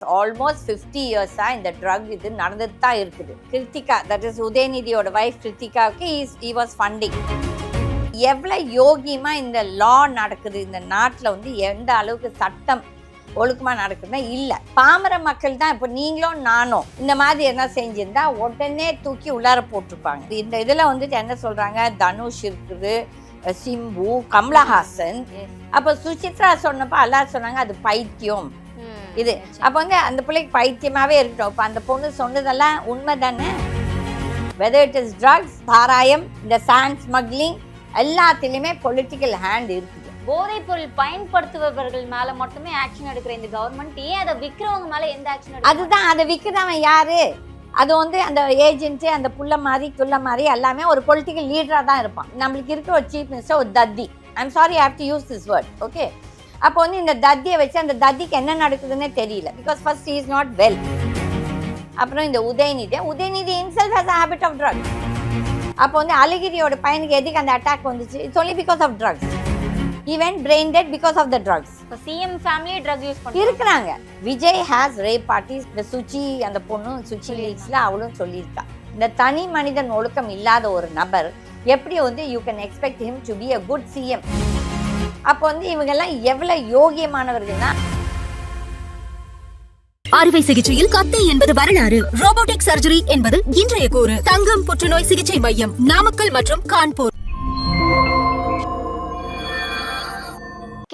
Almost 50 இயர்ஸா இந்த drug இது நடந்துட்டு தான் இருக்குது. கிருத்திகா, தட் இஸ் உதயநிதியோட வைஃப் கிருத்திகாவுக்கு he was funding. எவ்வளோ யோகியமா இந்த லா நடக்குது இந்த நாட்டில், வந்து எந்த அளவுக்கு சட்டம் ஒழுக்கமா நடக்குதுன்னா இல்லை. பாமர மக்கள் தான் இப்போ நீங்களும் நானும் இந்த மாதிரி என்ன செஞ்சிருந்தா உடனே தூக்கி உள்ளார போட்டிருப்பாங்க. இந்த இதில் வந்துட்டு என்ன சொல்றாங்க, தனுஷ் இருக்குது, சிம்பு, கமலஹாசன். அப்போ சுசித்ரா சொன்னப்போ எல்லாரும் சொன்னாங்க அது பைத்தியம் இது. அப்போ வந்து அந்த பிள்ளைக்கு பைத்தியமாவே இருக்கட்டும். இப்போ அந்த பொண்ணு சொன்னதெல்லாம் உண்மை தானே. வெதர் இட் இஸ் ட்ரக்ஸ், சாராயம், இந்த சாண்ட் ஸ்மக்லிங், எல்லாத்துலேயுமே பொலிட்டிக்கல் ஹேண்ட் இருக்குது. போதைப் பொருள் பயன்படுத்துபவர்கள் மேல மட்டுமே ஆக்ஷன் எடுக்கிற இந்த கவர்மெண்ட் ஏன் அதை விற்கிறவங்க மேல எந்த ஆக்ஷன்? அதுதான், அதை விற்கிறவன் யாரு? அது வந்து அந்த ஏஜென்ட்டு, அந்த புள்ள மாதிரி துள்ள மாதிரி எல்லாமே ஒரு பொலிட்டிக்கல் லீடராக தான் இருப்பான். நம்மளுக்கு இருக்கிற ஒரு சீஃப் மினிஸ்டர் ஒரு தத்தி. I'm sorry, I have to use this word, okay. அப்போ வந்து இந்த தத்தியை வச்சு அந்த தத்திக்கு என்ன நடக்குதுன்னே தெரியல. Because first he is not well. அப்புறம் இந்த Udhayanidhi himself has a habit of drugs. அப்போ வந்து அழகிரியோட பையனுக்கு எதுக்கு அந்த அட்டாக் வந்துச்சு? It's only because of drugs. He went brain dead because of the drugs. So CM family drug use பண்றாங்க. இருக்கிறாங்க. Vijay has rape parties. இந்த சுச்சி, அந்த பொண்ணு சுச்சி லீக்ஸ்ல அவளும் சொல்லியிருக்கா. இந்த தனி மனிதன் ஒழுக்கம் இல்லாத ஒரு நபர் எப்படி வந்து you can expect him to be a good CM? அப்போ வந்து இவங்கெல்லாம் எவ்வளவு யோகியமானவர்கள்னா, அறுவை சிகிச்சையில் கத்தை என்பது வரலாறு, ரோபோட்டிக் சர்ஜரி என்பது இன்றைய கூறு. தங்கம் புற்றுநோய் சிகிச்சை மையம், நாமக்கல் மற்றும் கான்பூர்.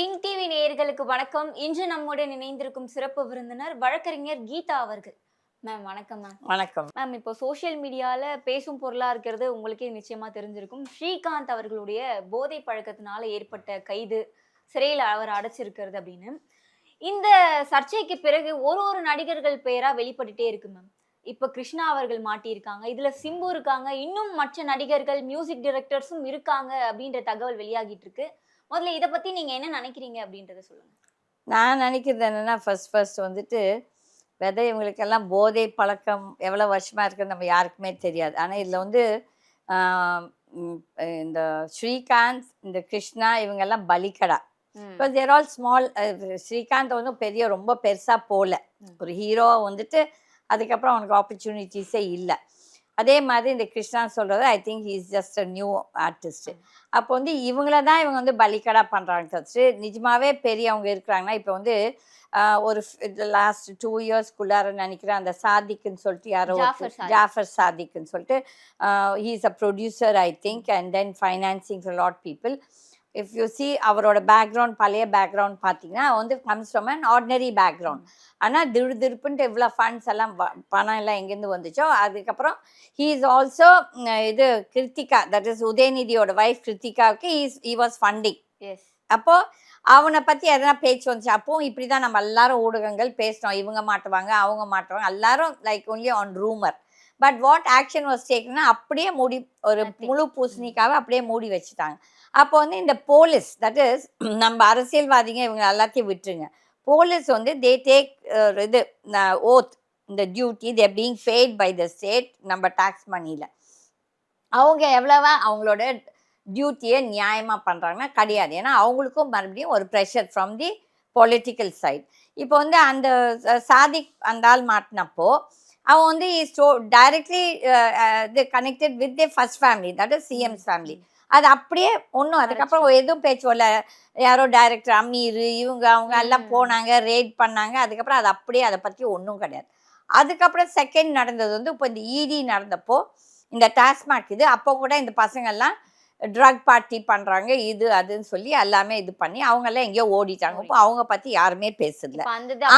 கிங் டிவி நேயர்களுக்கு வணக்கம். இன்று நம்முடன் இணைந்திருக்கும் சிறப்பு விருந்தினர் வழக்கறிஞர் கீதா அவர்கள். மேம் வணக்கம். மேம் வணக்கம். மேம், இப்போ சோஷியல் மீடியால பேசும் பொருளா இருக்கிறது உங்களுக்கே நிச்சயமா தெரிஞ்சிருக்கும். ஸ்ரீகாந்த் அவர்களுடைய போதை பழக்கத்தினால ஏற்பட்ட கைது, சிறையில் அவர் அடைச்சிருக்கிறது அப்படின்னு. இந்த சர்ச்சைக்கு பிறகு ஒரு நடிகர்கள் பெயரா வெளிப்பட்டுட்டே இருக்கு மேம். இப்ப கிருஷ்ணா அவர்கள் மாட்டியிருக்காங்க, இதுல சிம்பு இருக்காங்க, இன்னும் மற்ற நடிகர்கள், மியூசிக் டைரக்டர்ஸும் இருக்காங்க அப்படின்ற தகவல் வெளியாகிட்டு இருக்கு. முதல்ல இதை பத்தி நீங்க என்ன நினைக்கிறீங்க அப்படின்றத சொல்லுங்க. நான் நினைக்கிறது என்னன்னா, ஃபர்ஸ்ட் வந்துட்டு வெதை இவங்களுக்கெல்லாம் போதை பழக்கம் எவ்வளோ வருஷமா இருக்குன்னு நம்ம யாருக்குமே தெரியாது. ஆனால் இதில் வந்து இந்த ஸ்ரீகாந்த், இந்த கிருஷ்ணா இவங்கெல்லாம் பலிக்கடா. Because they're all small. Srikanth வந்து ரொம்ப பெருசாக போகல, ஒரு ஹீரோவை வந்துட்டு அதுக்கப்புறம் அவனுக்கு ஆப்பர்ச்சுனிட்டிஸே இல்லை. அதே மாதிரி இந்த கிருஷ்ணா சொல்கிறது, I think he is just a new artist. அப்போ வந்து இவங்கள தான் இவங்க வந்து பலிக்கடா பண்ணுறாங்க. ஃபஸ்ட்டு நிஜமாவே பெரியவங்க இருக்கிறாங்கன்னா, இப்போ வந்து ஒரு லாஸ்ட் 2 இயர்ஸ்க்குள்ளார நினைக்கிறேன், அந்த சாதிக்குன்னு சொல்லிட்டு யாரோ ஜாஃபர் சாதிக்குன்னு சொல்லிட்டு, he is a producer I think, and then financing for lot people. If you see அவரோட பேக்ரவுண்ட், பழைய பேக்ரவுண்ட் பார்த்தீங்கன்னா வந்து comes from an ordinary background. ஆனால் திருப்புன்ட்டு இவ்வளோ ஃபண்ட்ஸ் எல்லாம் பணம் எல்லாம் எங்கேருந்து வந்துச்சோ. அதுக்கப்புறம் ஹீ இஸ் ஆல்சோ இது கிருத்திகா, தட் இஸ் உதயநிதியோட வைஃப் கிருத்திகாவுக்கு he was funding. அப்போது அவனை பற்றி எதனா பேச்சு வந்துச்சு. அப்போவும் இப்படி தான் நம்ம எல்லாரும் ஊடகங்கள் பேசினோம், இவங்க மாட்டுவாங்க அவங்க மாட்டுவாங்க, எல்லாரும் like only on rumour. But what action was டேக்கன்னா, அப்படியே மூடி, ஒரு முழு பூசணிக்காவை அப்படியே மூடி வச்சுட்டாங்க. அப்போ வந்து இந்த போலீஸ், தட் இஸ் நம்ம அரசியல்வாதிங்க இவங்க எல்லாத்தையும் விட்டுருங்க. போலீஸ் வந்து தே டேக் இது ஓத், இந்த duty they being paid by the state, நம்ம டாக்ஸ் மணியில். அவங்க எவ்வளவா அவங்களோட டியூட்டியை நியாயமாக பண்ணுறாங்கன்னா கிடையாது. ஏன்னா அவங்களுக்கும் மறுபடியும் ஒரு pressure from the political side. இப்போ வந்து அந்த சாதிக் அந்த ஆள் மாட்டினப்போ அவன் வந்து டைரக்ட்லி இது connected with the first family, that is CMs family. அது அப்படியே ஒன்றும் அதுக்கப்புறம் எதுவும் பேச்சு வரல. யாரோ டைரக்டர் அமீர் அவங்க எல்லாம் போனாங்க, ரெய்ட் பண்ணாங்க. அதுக்கப்புறம் அது அப்படியே அதை பற்றி ஒன்றும் கிடையாது. அதுக்கப்புறம் செகண்ட் நடந்தது வந்து இப்போ இந்த இடி நடந்தப்போ, இந்த டாஸ்மாக் இது, அப்போ கூட இந்த பசங்கள்லாம் ட்ரக் பார்ட்டி பண்ணுறாங்க இது அதுன்னு சொல்லி எல்லாமே இது பண்ணி அவங்கெல்லாம் எங்கேயோ ஓடிட்டாங்க. இப்போ அவங்க பற்றி யாருமே பேசுதில்ல.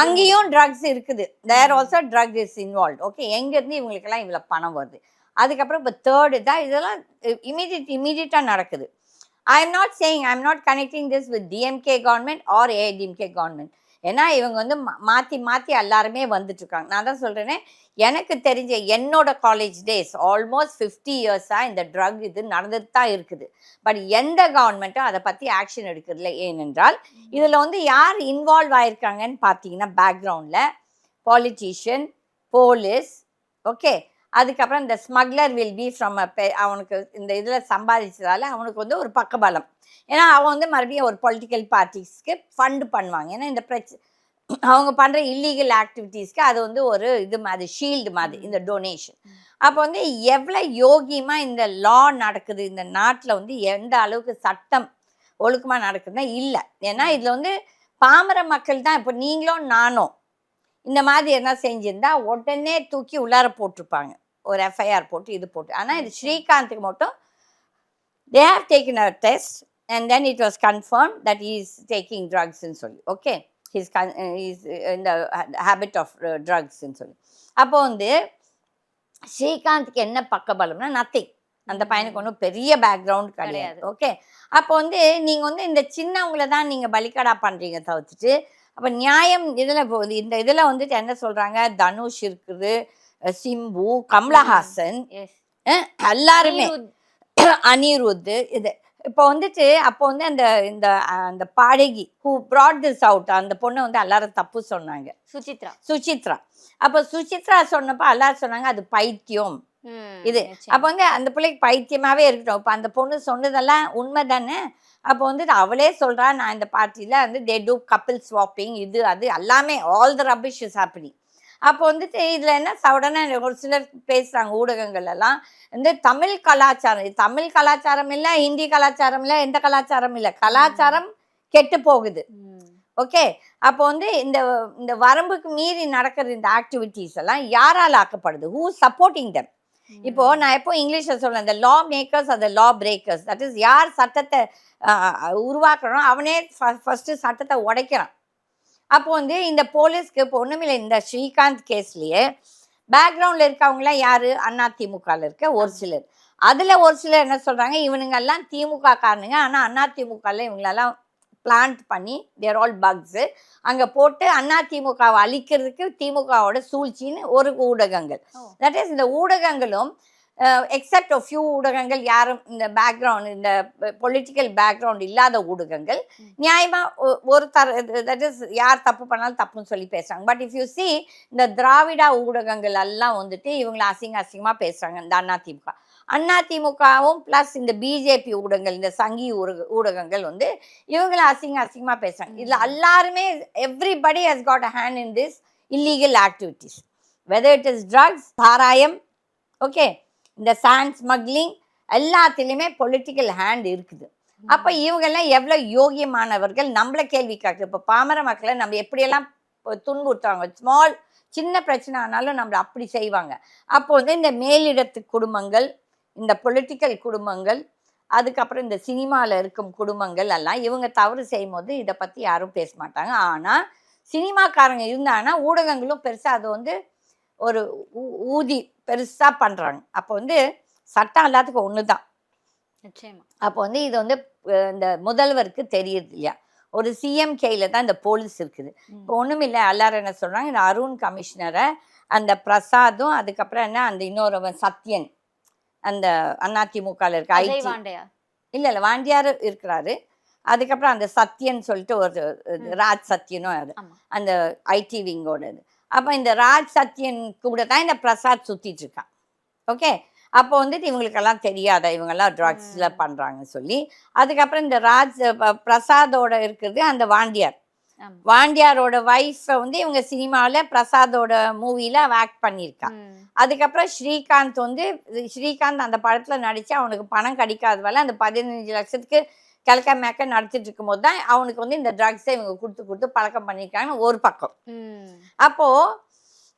அங்கேயும் ட்ரக்ஸ் இருக்குது, there also drug is involve. Okay, எங்கேருந்து இவங்களுக்கெல்லாம் இவ்வளோ பணம் வருது? அதுக்கப்புறம் இப்போ தேர்டு தான் இதெல்லாம் இமீடியட்டாக நடக்குது. I am not connecting this with DMK government or ADMK government. ஏன்னா இவங்க வந்து மாற்றி எல்லாருமே வந்துட்டுருக்காங்க. நான் தான் சொல்கிறேனே, எனக்கு தெரிஞ்ச என்னோட காலேஜ் டேஸ் ஆல்மோஸ்ட் 50 இயர்ஸாக இந்த ட்ரக் இது நடந்துட்டு தான் இருக்குது. பட் எந்த கவர்மெண்ட்டும் அதை பற்றி ஆக்ஷன் எடுக்கிறதில்ல. ஏனென்றால் இதில் வந்து யார் இன்வால்வ் ஆகிருக்காங்கன்னு பார்த்தீங்கன்னா, பேக்ரவுண்டில் பாலிட்டிஷியன், போலீஸ், ஓகே. அதுக்கப்புறம் இந்த ஸ்மக்லர் வில் பி ஃப்ரம் அவனுக்கு இந்த இதில் சம்பாதிச்சதால அவனுக்கு வந்து ஒரு பக்கபலம். ஏன்னா அவன் வந்து மறுபடியும் ஒரு பொலிட்டிக்கல் பார்ட்டிஸ்க்கு ஃபண்டு பண்ணுவாங்க. ஏன்னா இந்த அவங்க பண்ணுற இல்லீகல் ஆக்டிவிட்டீஸ்க்கு அது வந்து ஒரு இது மாதிரி ஷீல்டு மாதிரி இந்த டொனேஷன். அப்போ வந்து எவ்வளோ யோகியமாக இந்த லா நடக்குது இந்த நாட்டில் வந்து எந்த அளவுக்கு சட்டம் ஒழுக்கமாக நடக்குதுன்னா இல்லை. ஏன்னா இதில் வந்து பாமர மக்கள் தான் இப்போ நீங்களும் நானும் இந்த மாதிரி என்ன செஞ்சிருந்தா உடனே தூக்கி உள்ளார போட்டிருப்பாங்க, ஒரு எஃப்ஐஆர் போட்டு இது போட்டு. ஆனால் இது ஸ்ரீகாந்துக்கு மட்டும் they have taken a test and then it was confirmed that he is taking drugs ன்னு சொல்லி. Okay, he's in the habit of drugs ன்னு சொல்லி. அப்போ வந்து ஸ்ரீகாந்துக்கு என்ன பக்கபலம்னா நத்திங். அந்த பையனுக்கு ஒன்றும் பெரிய பேக்ரவுண்ட் கிடையாது. ஓகே, அப்போ வந்து நீங்கள் வந்து இந்த சின்னவங்கள தான் நீங்கள் பலிக்கடா பண்ணுறீங்க தவிர்த்துட்டு, அப்போ நியாயம் இதில் போகுது. இந்த இதில் வந்துட்டு என்ன சொல்கிறாங்க, தனுஷ் இருக்குது, சிம்பு, கமலஹாசன், எல்லாருமே, அனிருத், இது இப்போ வந்துட்டு அப்போ வந்து அந்த இந்த அந்த பாடகி ஹூ brought this அவுட் அந்த பொண்ணை வந்து எல்லாரும் தப்பு சொன்னாங்க, சுசித்ரா. அப்போ சுசித்ரா சொன்னப்போ எல்லாரும் சொன்னாங்க அது பைத்தியம் இது. அப்போ வந்து அந்த பிள்ளைக்கு பைத்தியமாவே இருக்கட்டும். இப்போ அந்த பொண்ணு சொன்னதெல்லாம் உண்மை தானே. அப்போ வந்துட்டு அவளே சொல்றா, நான் இந்த பார்ட்டியில் வந்து தே டூ கப்பிள் ஸ்வாப்பிங், இது அது எல்லாமே all the rubbish is happening. அப்போ வந்துட்டு இதில் என்ன உடனே ஒரு சிலர் பேசுகிறாங்க ஊடகங்கள் எல்லாம் வந்து தமிழ் கலாச்சாரம், தமிழ் கலாச்சாரம் இல்லை, ஹிந்தி கலாச்சாரம் இல்லை, எந்த கலாச்சாரம் இல்லை, கலாச்சாரம் கெட்டு போகுது. ஓகே, அப்போ வந்து இந்த இந்த வரம்புக்கு மீறி நடக்கிற இந்த ஆக்டிவிட்டீஸ் எல்லாம் யாரால் ஆக்கப்படுது, ஹூ சப்போர்ட்டிங் தெம். இப்போ நான் எப்போ இங்கிலீஷில் சொல்றேன், இந்த லா மேக்கர்ஸ் அந்த லா பிரேக்கர்ஸ், தட் இஸ் யார் சட்டத்தை உருவாக்குறோம் அவனே ஃபர்ஸ்ட் சட்டத்தை உடைக்கிறான். அப்போ வந்து இந்த போலீஸ்க்கு இப்போ ஒன்றுமில்லை, இந்த ஸ்ரீகாந்த் கேஸ்லேயே பேக்ரவுண்டில் இருக்கவங்களாம் யார், அதிமுகவில் இருக்க ஒரு சிலர். அதில் ஒரு சிலர் என்ன சொல்கிறாங்க, இவனுங்கெல்லாம் திமுக காரனுங்க, ஆனால் அதிமுகவில் இவங்களெல்லாம் பிளான்ட் பண்ணி தேர் ஆல் பக்ஸு அங்கே போட்டு அதிமுகவை அழிக்கிறதுக்கு திமுகவோட சூழ்ச்சின்னு ஒரு ஊடகங்கள். தட் இஸ் இந்த ஊடகங்களும் எக்ஸப்ட் ஆஃப் ஃபியூ ஊடகங்கள் யாரும் இந்த பேக்ரவுண்ட் இந்த பொலிட்டிக்கல் பேக்ரவுண்ட் இல்லாத ஊடகங்கள் நியாயமாக ஒரு தட் இஸ் யார் தப்பு பண்ணாலும் தப்புன்னு சொல்லி பேசுகிறாங்க. பட் இஃப் யூ சி இந்த திராவிடா ஊடகங்கள் எல்லாம் வந்துட்டு இவங்களை அசிங்கமாக பேசுகிறாங்க. இந்த அதிமுகவும் ப்ளஸ் இந்த பிஜேபி ஊடகங்கள், இந்த சங்கி ஊடகங்கள் வந்து இவங்களை அசிங்கமாக பேசுகிறாங்க. இதில் எல்லாருமே everybody has got a hand in this illegal activities, whether it is drugs, சாராயம், ஓகே, இந்த சாண்ட் ஸ்மக்லிங், எல்லாத்துலேயுமே பொலிட்டிக்கல் ஹேண்ட் இருக்குது. அப்போ இவங்கெல்லாம் எவ்வளோ யோகியமானவர்கள் நம்மளை கேள்வி கேட்கு. இப்போ பாமர மக்களை நம்ம எப்படியெல்லாம் துன்புறுத்துவாங்க, ஸ்மால் சின்ன பிரச்சனை ஆனாலும் நம்மளை அப்படி செய்வாங்க. அப்போ வந்து இந்த மேலிடத்து குடும்பங்கள், இந்த பொலிட்டிக்கல் குடும்பங்கள், அதுக்கப்புறம் இந்த சினிமாவில் இருக்கும் குடும்பங்கள் எல்லாம் இவங்க தவறு செய்யும் போது இதை பற்றி யாரும் பேச மாட்டாங்க. ஆனால் சினிமாக்காரங்க இருந்தாங்கன்னா ஊடகங்களும் பெருசாக அதை வந்து ஒரு ஊதி பெருசாக பண்ணுறாங்க. அப்போ வந்து சட்டம் எல்லாத்துக்கும் ஒன்று தான். நிச்சயமா. அப்போ வந்து இது வந்து இந்த முதல்வருக்கு தெரியுது இல்லையா, ஒரு சிஎம் கையில் தான் இந்த போலீஸ் இருக்குது. இப்போ ஒன்றும் இல்லை, எல்லாரும் என்ன சொல்கிறாங்க, இந்த அருண் கமிஷனரை அந்த பிரசாதும் அதுக்கப்புறம் என்ன அந்த இன்னொருவன் சத்யன் அந்த அதிமுகவில் இருக்க ஐடி இல்லை வாண்டியார் இருக்கிறாரு. அதுக்கப்புறம் அந்த சத்யன் சொல்லிட்டு ஒரு ராஜ் சத்யனும் அது அந்த ஐடி விங்கோடது. அப்போ இந்த ராஜ் சத்யன் கூட தான் இந்த பிரசாத் சுற்றிட்டு இருக்கான். ஓகே, அப்போ வந்துட்டு இவங்களுக்கெல்லாம் தெரியாத இவங்கெல்லாம் ட்ரக்ஸில் பண்ணுறாங்கன்னு சொல்லி, அதுக்கப்புறம் இந்த பிரசாதோட இருக்கிறது அந்த வாண்டியாரோட வைஃபை வந்து இவங்க சினிமாவில் பிரசாதோட மூவியில் ஆக்ட் பண்ணியிருக்கான். அதுக்கப்புறம் ஸ்ரீகாந்த் அந்த படத்தில் நடித்து அவனுக்கு பணம் கிடைக்காதவால அந்த 15 லட்சத்துக்கு கிழக்க மேக்க நடத்திட்டு இருக்கும் போது தான் அவனுக்கு வந்து இந்த ட்ரக்ஸை இவங்க கொடுத்து பழக்கம் பண்ணியிருக்காங்கன்னு ஒரு பக்கம். அப்போது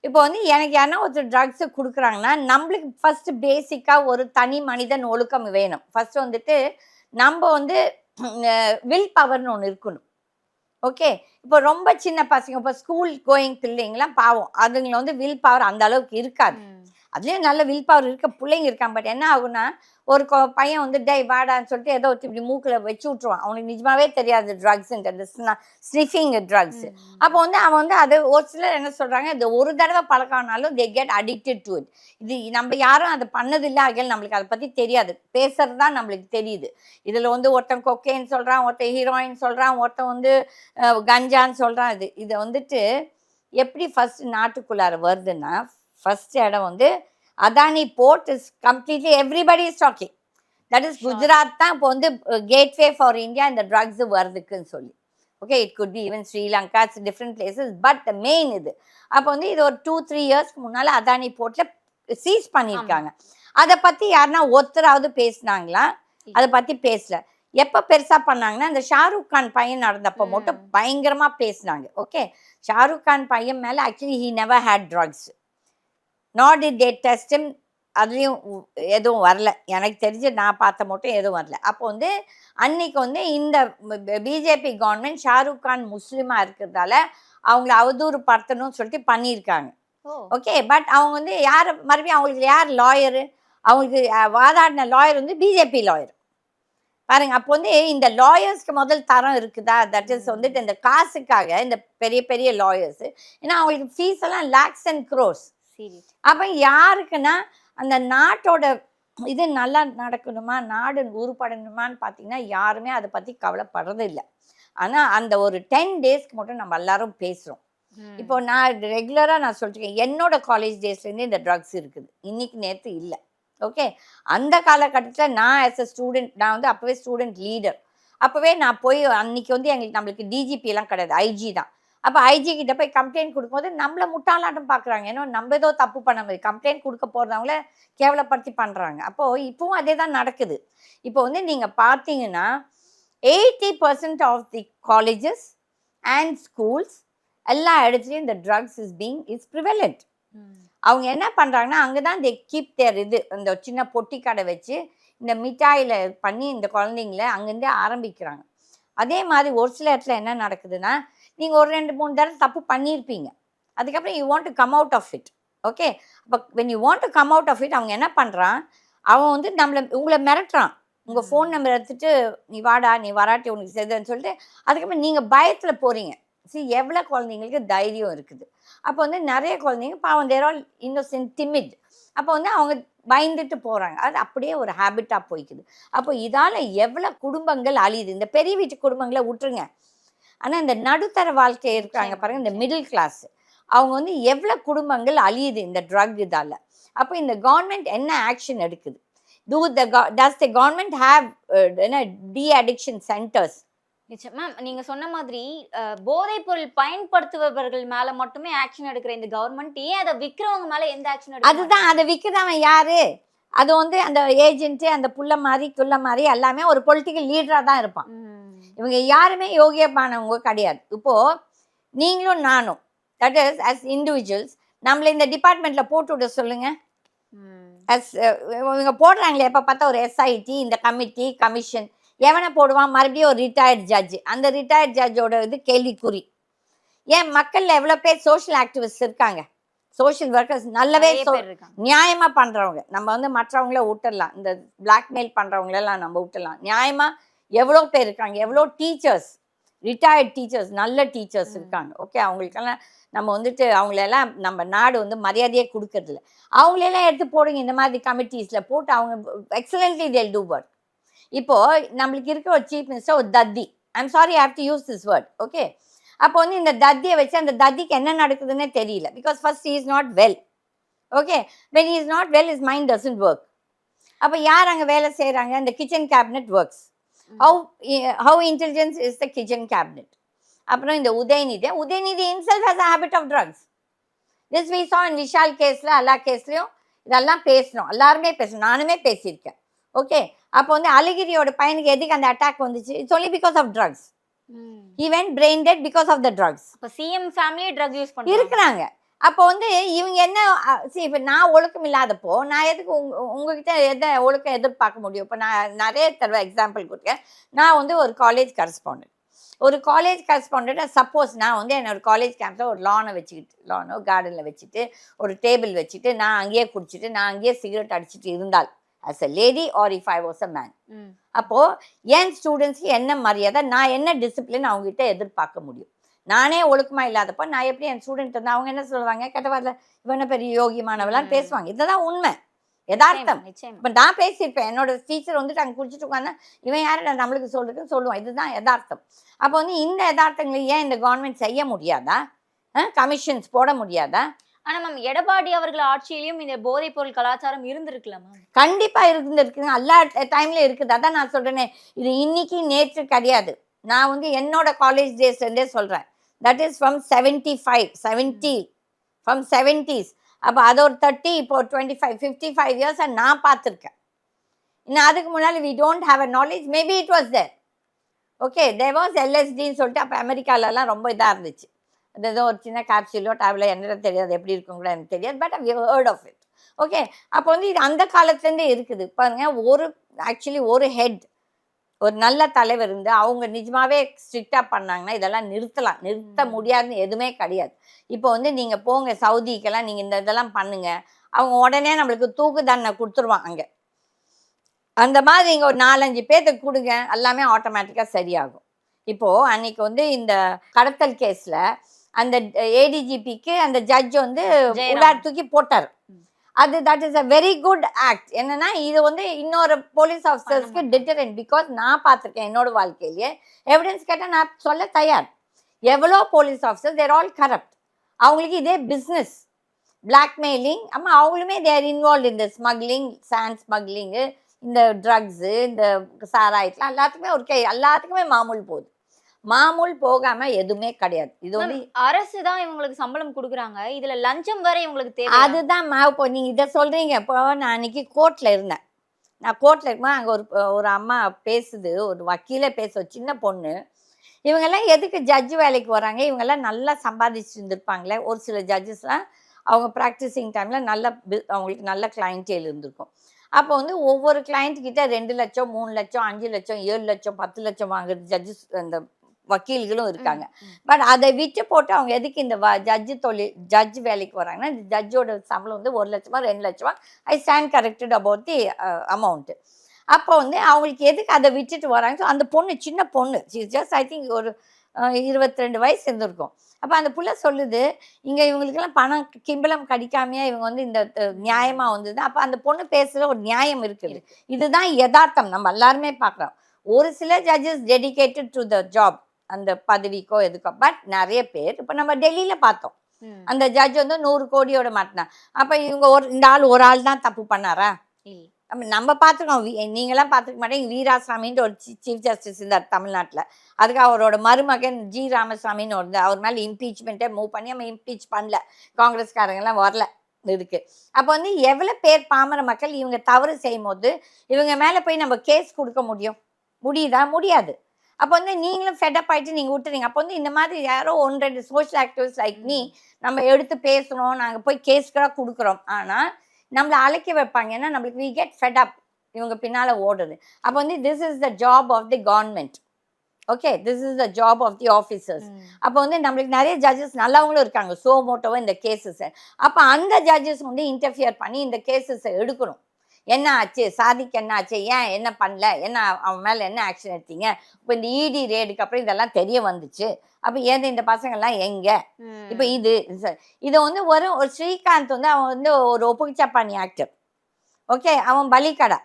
இப்போ வந்து எனக்கு யாருன்னா ஒருத்தர் ட்ரக்ஸை கொடுக்குறாங்கன்னா நம்மளுக்கு ஃபர்ஸ்ட் பேசிக்காக ஒரு தனி மனிதன் ஒழுக்கம் வேணும். ஃபர்ஸ்ட் வந்துட்டு நம்ம வந்து வில் பவர்னு ஒன்று இருக்கணும். ஓகே, இப்போ ரொம்ப சின்ன பசங்க, இப்போ ஸ்கூல் கோயிங் பிள்ளைங்களாம் பாவம், அதுங்களை வந்து வில் பவர் அந்த அளவுக்கு இருக்காது. அதுலேயும் நல்ல வில் பவர் இருக்க பிள்ளைங்க இருக்கான். பட் என்ன ஆகுனா ஒரு பையன் வந்து டே வாடான்னு சொல்லிட்டு ஏதோ இப்படி மூக்கில் வச்சு விட்ருவான். அவனுக்கு நிஜமாவே தெரியாது ட்ரக்ஸுன்றது, ஸ்னிஃபிங் ட்ரக்ஸு. அப்போ வந்து அவன் வந்து அது ஒரு சிலர் என்ன சொல்கிறாங்க, இது ஒரு தடவை பழக்கம்னாலும் they get addicted to it. இது நம்ம யாரும் அதை பண்ணதில்லை, ஆகிய நம்மளுக்கு அதை பற்றி தெரியாது, பேசுறது தான் நம்மளுக்கு தெரியுது. இதில் வந்து ஒருத்தன் கொக்கைன்னு சொல்கிறான், ஒருத்தன் ஹீரோயின் சொல்கிறான், ஒருத்தன் வந்து கஞ்சான்னு சொல்கிறான். இதை வந்துட்டு எப்படி ஃபர்ஸ்ட் நாட்டுக்குள்ளார வருதுன்னா, ஃபர்ஸ்ட் இடம் வந்து Adani port is completely everybody is talking. That is Gujarat தான் இப்போ வந்து கேட்வே ஃபார் இந்தியா இந்த ட்ரக்ஸ் வருதுக்குன்னு சொல்லி. Okay, it could be even Sri Lanka, different places. But the main இது அப்போ வந்து இது ஒரு 2-3 இயர்ஸ்க்கு முன்னால அதானி போர்ட்ல சீஸ் பண்ணியிருக்காங்க. அதை பத்தி யாருன்னா ஒருத்தராவது பேசினாங்களா? அதை பத்தி பேசல. எப்ப பெருசா பண்ணாங்கன்னா இந்த ஷாருக் கான் பையன் நடந்தப்ப மட்டும் பயங்கரமா பேசினாங்க. ஓகே, ஷாருக் கான் பையன் மேல actually he never had drugs, not did they test him. அதுலேயும் எதுவும் வரல, எனக்கு தெரிஞ்சு நான் பார்த்த மட்டும் எதுவும் வரல. அப்போ வந்து அன்னைக்கு வந்து இந்த பிஜேபி கவர்மெண்ட் ஷாருக் கான் முஸ்லீமா இருக்கிறதால அவங்கள அவதூறு படுத்தணும்னு சொல்லிட்டு பண்ணியிருக்காங்க. ஓகே, பட் அவங்க வந்து யார் மறுபடியும் அவங்களுக்கு யார் லாயரு? அவங்களுக்கு வாதாடின லாயர் வந்து பிஜேபி லாயர் பாருங்க. அப்போ வந்து இந்த லாயர்ஸ்க்கு முதல் தரம் இருக்குதா? தட் இஸ் வந்துட்டு இந்த காசுக்காக இந்த பெரிய பெரிய லாயர்ஸ், ஏன்னா அவங்களுக்கு ஃபீஸ் எல்லாம் லேக்ஸ் அண்ட் க்ரோர்ஸ். அப்போ யாருக்குன்னா அந்த நாட்டோட இது நல்லா நடக்கணுமா, நாடு உருப்படணுமான்னு பார்த்தீங்கன்னா யாருமே அதை பற்றி கவலைப்படுறது இல்லை. ஆனால் அந்த ஒரு 10 டேஸ்க்கு மட்டும் நம்ம எல்லாரும் பேசுகிறோம். இப்போ நான் ரெகுலராக நான் சொல்லிட்டுருக்கேன், என்னோட காலேஜ் டேஸ்லேருந்து இந்த ட்ரக்ஸ் இருக்குது, இன்னைக்கு நேற்று இல்லை. ஓகே, அந்த காலகட்டத்தில் நான் ஆஸ் அ ஸ்டூடெண்ட், நான் வந்து அப்போவே ஸ்டூடெண்ட் லீடர். அப்போவே நான் போய் அன்னைக்கு வந்து நம்மளுக்கு டிஜிபி எல்லாம் கிடையாது, ஐஜி தான். அப்போ ஐஜி கிட்ட போய் கம்ப்ளைண்ட் கொடுக்கும்போது நம்மள முட்டாளாட்டம் பார்க்குறாங்க. ஏன்னா நம்ம ஏதோ தப்பு பண்ண மாதிரி கம்ப்ளைண்ட் கொடுக்க போகிறவங்கள கேவலப்படுத்தி பண்ணுறாங்க. அப்போது இப்போவும் அதே தான் நடக்குது. இப்போ வந்து நீங்கள் பார்த்தீங்கன்னா 80% of the colleges and schools எல்லா இடத்துலையும் இந்த ட்ரக்ஸ் இஸ் ப்ரிவலண்ட். அவங்க என்ன பண்ணுறாங்கன்னா அங்கே தான் தே கீப் தேர் இது இந்த சின்ன பொட்டி கடை வச்சு இந்த மிட்டாயில் பண்ணி இந்த குழந்தைங்கள அங்கேருந்தே ஆரம்பிக்கிறாங்க. அதே மாதிரி ஒரு சில இடத்துல என்ன நடக்குதுன்னா, நீங்கள் ஒரு 2-3 தடவை தப்பு பண்ணியிருப்பீங்க, அதுக்கப்புறம் you want to come out of it. Okay, அப்போ when you want to come out of it அவங்க என்ன பண்ணுறான், அவன் வந்து உங்களை மிரட்டுறான். உங்கள் ஃபோன் நம்பர் எடுத்துட்டு நீ வாடா, நீ வராட்டி உனக்கு செய்துன்னு சொல்லிட்டு அதுக்கப்புறம் நீங்கள் பயத்தில் போகிறீங்க. எவ்வளோ குழந்தைங்களுக்கு தைரியம் இருக்குது. அப்போ வந்து நிறைய குழந்தைங்க பாவம் தேர் ஆல் இன்னோசென்ட், டிமிட். அப்போ வந்து அவங்க பயந்துட்டு போகிறாங்க. அது அப்படியே ஒரு ஹேபிட்டாக போய்க்குது. அப்போ இதால் எவ்வளோ குடும்பங்கள் அழியுது. இந்த பெரிய வீட்டு குடும்பங்களை விட்டுருங்க, ஆனால் இந்த நடுத்தர வாழ்க்கை இருக்கிறாங்க பாருங்கள், இந்த மிடில் கிளாஸ், அவங்க வந்து எவ்வளோ குடும்பங்கள் அழியுது இந்த ட்ரக் இதால். அப்போ இந்த கவர்மெண்ட் என்ன ஆக்ஷன் எடுக்குது? Does the government have de-addiction centers? Ma'am, நீங்க சொன்ன மாதிரி போதைப் பொருள் பயன்படுத்துபவர்கள் மேல மட்டுமே ஆக்ஷன் எடுக்கிற இந்த கவர்மெண்ட் ஏன் அதை விற்கிறவங்க மேல எந்த ஆக்ஷன் எடுக்க? அதுதான், அதை விற்கிறவன் யாரு? அது வந்து அந்த ஏஜென்ட்டு, அந்த புள்ள மாதிரி குள்ள மாதிரி எல்லாமே ஒரு பொலிட்டிக்கல் லீடராக தான் இருப்பான். இவங்க யாருமே யோகியமானவங்க கிடையாது. இப்போது நீங்களும் நானும், தட் இஸ் அஸ் இண்டிவிஜுவல்ஸ், நம்மளை இந்த டிபார்ட்மெண்ட்டில் போட்டு விட சொல்லுங்கள். இவங்க போடுறாங்களே எப்போ பார்த்தா ஒரு எஸ்ஐடி, இந்த கமிட்டி, கமிஷன், எவனை போடுவான்? மறுபடியும் ஒரு ரிட்டையர்ட் ஜட்ஜு. அந்த ரிட்டையர்ட் ஜட்ஜோட இது கேள்விக்குறி. ஏன் மக்களில் எவ்வளோ பேர் சோஷியல் ஆக்டிவிஸ்ட் இருக்காங்க, சோஷியல் ஒர்க்கர்ஸ் நல்லவே நியாயமாக பண்ணுறவங்க. நம்ம வந்து மற்றவங்கள விட்டுடலாம், இந்த பிளாக்மெயில் பண்ணுறவங்களெல்லாம் நம்ம விட்டுடலாம். நியாயமாக எவ்வளோ பேர் இருக்காங்க, எவ்வளோ டீச்சர்ஸ், ரிட்டையர்ட் டீச்சர்ஸ், நல்ல டீச்சர்ஸ் இருக்காங்க. ஓகே, அவங்களுக்கெல்லாம் நம்ம வந்துட்டு அவங்களெல்லாம் நம்ம நாடு வந்து மரியாதையே கொடுக்கறதில்ல. அவங்களெல்லாம் எடுத்து போடுங்க இந்த மாதிரி கமிட்டிஸில் போட்டு, அவங்க எக்ஸலண்ட்லி தேல் டூ ஒர்க். இப்போது நம்மளுக்கு இருக்க ஒரு சீஃப் மினிஸ்டர் ஒரு தத்தி, I'm sorry I have to use this word. Okay, அப்போ வந்து இந்த தத்தியை வச்சு அந்த தத்திக்கு என்ன நடக்குதுன்னே தெரியல. Because first he is not well. Okay, when he is not well is mind doesn't work. அப்போ யார் அங்கே வேலை செய்கிறாங்க? இந்த kitchen cabinet works. How intelligence is the kitchen cabinet. அப்புறம் இந்த Udhayanidhi himself has a habit of drugs. This we saw in Vishal கேஸில், எல்லா கேஸ்லையும் இதெல்லாம் பேசணும், எல்லாருமே பேசணும், நானுமே பேசியிருக்கேன். ஓகே, அப்போ வந்து அழகிரியோட பையனுக்கு எதுக்கு அந்த அட்டாக் வந்துச்சு? It's only because of drugs. He went brain dead because of the drugs. அப்ப சிஎம் ஃபேமிலி ட்ரக் யூஸ் பண்ணி இருக்கிறாங்க. அப்போ வந்து இவங்க என்ன, இப்போ நான் ஒழுக்கம் இல்லாதப்போ நான் எதுக்கு உங்ககிட்ட எதை ஒழுக்கம் எதிர்பார்க்க முடியும்? இப்போ நான் நிறைய தடவை எக்ஸாம்பிள் கொடுத்தேன். நான் வந்து ஒரு காலேஜ் கரஸ்பாண்டன்ட், சப்போஸ் நான் வந்து என்னோட காலேஜ் கேம்பில் ஒரு லானோ கார்டனில் வச்சுட்டு ஒரு டேபிள் வச்சுட்டு நான் அங்கேயே குடிச்சிட்டு நான் அங்கேயே சிகரெட் அடிச்சுட்டு இருந்தால், as a lady or if I was a man, அப்போது என் ஸ்டூடெண்ட்ஸ்க்கு என்ன மரியாதை, நான் என்ன டிசிப்ளின் அவங்ககிட்ட எதிர்பார்க்க முடியும்? நானே ஒழுக்கமாக இல்லாதப்போ நான் எப்படி என் ஸ்டூடெண்ட் வந்து அவங்க என்ன சொல்லுவாங்க? கெட்டவாரில் இவனை பெரிய யோகியமானவெல்லாம் பேசுவாங்க. இதுதான் உண்மை, யதார்த்தம். இப்போ நான் பேசியிருப்பேன், என்னோட டீச்சர் வந்துட்டு அங்கே குடிச்சிட்டு உட்காந்து இவன் யார் நம்மளுக்கு சொல்றதுன்னு சொல்லுவான். இதுதான் யதார்த்தம். அப்போ வந்து இந்த யதார்த்தங்களை ஏன் இந்த கவர்மெண்ட் செய்ய முடியாதா? கமிஷன்ஸ் போட முடியாதா? ஆனா மேம், எடப்பாடி அவர்கள் ஆட்சியிலையும் இந்த போதைப் பொருள் கலாச்சாரம் இருந்திருக்கலாம் மேம். கண்டிப்பா இருந்திருக்குங்க, எல்லா டைம்ல இருக்குது. அதான் நான் சொல்றேனே, இது இன்னைக்கு நேற்று கிடையாது. நான் வந்து என்னோட காலேஜ் டேஸ்லேருந்தே சொல்கிறேன். That is from 70 from 70s. அப்போ அது ஒரு 30, இப்போ 25 55 இயர்ஸை நான் பார்த்துருக்கேன். இன்னும் அதுக்கு முன்னாடி we don't have a knowledge, maybe it was there. Okay, there was LSDன்னு சொல்லிட்டு அப்போ அமெரிக்காலலாம் ரொம்ப இதாக இருந்துச்சு. அது ஏதோ ஒரு சின்ன கேப்சூலோ டேப்லோ என்னன்னு தெரியாது, எப்படி இருக்கும் கூட எனக்கு தெரியாது, but I heard of it. Okay, அப்போ வந்து இது அந்த காலத்துலேருந்தே இருக்குது பாருங்க. ஆக்சுவலி ஒரு ஹெட், ஒரு நல்ல தலைவர் இருந்து அவங்க நிஜமாவே ஸ்ட்ரிக்டாக பண்ணாங்கன்னா இதெல்லாம் நிறுத்தலாம். நிறுத்த முடியாதுன்னு எதுவுமே கிடையாது. இப்போ வந்து நீங்கள் போங்க சவுதிக்கெல்லாம், நீங்கள் இந்த இதெல்லாம் பண்ணுங்க, அவங்க உடனே நம்மளுக்கு தூக்கு தண்டனை கொடுத்துருவான் அங்கே. அந்த மாதிரி இங்கே ஒரு 4-5 பேர்த்துக்கு கொடுங்க, எல்லாமே ஆட்டோமேட்டிக்காக சரியாகும். இப்போது அன்னைக்கு வந்து இந்த கடத்தல் கேஸில் அந்த ADGPக்கு அந்த ஜட்ஜ் வந்து உள்ளார் தூக்கி போட்டார். அது that is a very good act. என்னன்னா இது வந்து இன்னொரு போலீஸ் ஆஃபீஸர்ஸ்க்கு டிட்டரண்ட். பிகாஸ் நான் பார்த்துருக்கேன் என்னோட வாழ்க்கையிலேயே. எவிடன்ஸ் கேட்டால் நான் சொல்ல தயார். எவ்வளோ போலீஸ் ஆஃபீஸர்ஸ் தேர் ஆல் கரப்ட். அவங்களுக்கு இதே பிஸ்னஸ், பிளாக்மெயிலிங். ஆமாம், அவங்களுமே தேர் இன்வால்வ் இந்த ஸ்மக்லிங், சாண்ட் ஸ்மக்லிங்கு, இந்த ட்ரக்ஸு, இந்த சாராயத்துலாம் எல்லாத்துக்குமே எல்லாத்துக்குமே மாமூல் போகுது. மாமூல் போகாம எதுவுமே கிடையாது. இது வந்து அரசு தான் இவங்களுக்கு சம்பளம் கொடுக்குறாங்க, இதுல லஞ்சம் வேற இவங்களுக்கு தேவை. அதுதான் இப்போ நீங்க இதை சொல்றீங்க. இப்போ நான் அன்னைக்கு கோர்ட்ல இருந்தேன். நான் கோர்ட்ல இருக்கும்போது அங்கே ஒரு அம்மா பேசுது, ஒரு வக்கீலே பேச, சின்ன பொண்ணு. இவங்கெல்லாம் எதுக்கு ஜட்ஜு வேலைக்கு வராங்க? இவங்கெல்லாம் நல்லா சம்பாதிச்சு இருந்திருப்பாங்களே. ஒரு சில ஜட்ஜஸ்லாம் அவங்க ப்ராக்டிஸிங் டைமில் அவங்களுக்கு நல்ல கிளைண்டேல் இருந்திருக்கும். அப்போ வந்து ஒவ்வொரு கிளைண்ட்கிட்ட 2 லட்சம் 3 லட்சம் 5 லட்சம் 7 லட்சம் 10 லட்சம் வாங்குறது ஜட்ஜஸ், அந்த வக்கீல்களும் இருக்காங்க. பட் அதை விட்டு போட்டு அவங்க எதுக்கு இந்த ஜட்ஜ் வேலைக்கு வராங்கன்னா, இந்த ஜட்ஜோட சம்பளம் வந்து 1 லட்சமா 2 லட்சமா, I stand corrected about the amount. அப்போ வந்து அவங்களுக்கு எதுக்கு அதை விட்டுட்டு வராங்க? ஸோ அந்த பொண்ணு, சின்ன பொண்ணு, ஜஸ்ட் ஐ திங்க் ஒரு 22 வயசு இருந்திருக்கும். அப்போ அந்த புள்ள சொல்லுது, இங்கே இவங்களுக்கெல்லாம் பணம் கிம்பளம் கடிக்காமையா இவங்க வந்து இந்த நியாயமாக வந்தது. அப்போ அந்த பொண்ணு பேசுகிற ஒரு நியாயம் இருக்குது. இதுதான் யதார்த்தம், நம்ம எல்லாருமே பார்க்குறோம். ஒரு சில judges dedicated to the job, அந்த பதவிக்கோ எதுக்கோ. பட் நிறைய பேர், இப்போ நம்ம டெல்லியில் பார்த்தோம், அந்த ஜட்ஜ் வந்து 100 கோடியோட மாட்டினா. அப்போ இவங்க இந்த ஒரு ஆள் தான் தப்பு பண்ணாரா? நம்ம பார்த்துருக்கோம். நீங்களாம் பார்த்துக்க மாட்டேங்க. வீராசாமின்ட்டு ஒரு சீஃப் ஜஸ்டிஸ் இருந்தார் தமிழ்நாட்டில். அதுக்கு அவரோட மருமகன் G. ராமசாமின்னு வந்து அவர் மேலே இம்பீச்மெண்ட்டே மூவ் பண்ணி நம்ம இம்பீச் பண்ணல. காங்கிரஸ்காரங்கெல்லாம் வரல இதுக்கு. அப்போ வந்து எவ்வளோ பேர் பாமர மக்கள் இவங்க தவறு செய்யும் போது இவங்க மேலே போய் நம்ம கேஸ் கொடுக்க முடியுதா? முடியாது. அப்போ வந்து நீங்களும் ஃபெட்டப் ஆகிட்டு நீங்கள் விட்டுறீங்க. அப்போ வந்து இந்த மாதிரி யாரோ 1-2 சோஷியல் ஆக்டிவிஸ்ட் லைக் மீ நம்ம எடுத்து பேசுகிறோம், நாங்கள் போய் கேஸ்களாக கொடுக்குறோம். ஆனால் நம்மளை அழைக்க வைப்பாங்க. ஏன்னா நம்மளுக்கு வி கெட் ஃபெட் அப், இவங்க பின்னால் ஓடுது. அப்போ வந்து this is the job of the government. Okay, this is the job of the officers. அப்போ வந்து நம்மளுக்கு நிறைய ஜட்ஜஸ் நல்லவங்களும் இருக்காங்க, சோ மோட்டோவோ இந்த கேஸஸை. அப்போ அந்த ஜட்ஜஸ் வந்து இன்டர்ஃபியர் பண்ணி இந்த கேஸஸை எடுக்கணும். என்ன ஆச்சு, சாதிக்கு என்ன ஆச்சு, ஏன் என்ன பண்ணல, என்ன அவன் மேலே என்ன ஆக்ஷன் எடுத்தீங்க? இப்போ இந்த ED ரேடுக்கு அப்புறம் இதெல்லாம் தெரிய வந்துச்சு. அப்போ ஏன் இந்த பசங்கள்லாம் எங்கே? இப்போ இதை வந்து ஒரு ஸ்ரீகாந்த் வந்து அவன் வந்து ஒரு ஒப்புச்சப்பாணி ஆக்டர். ஓகே, அவன் பலிக்கடா.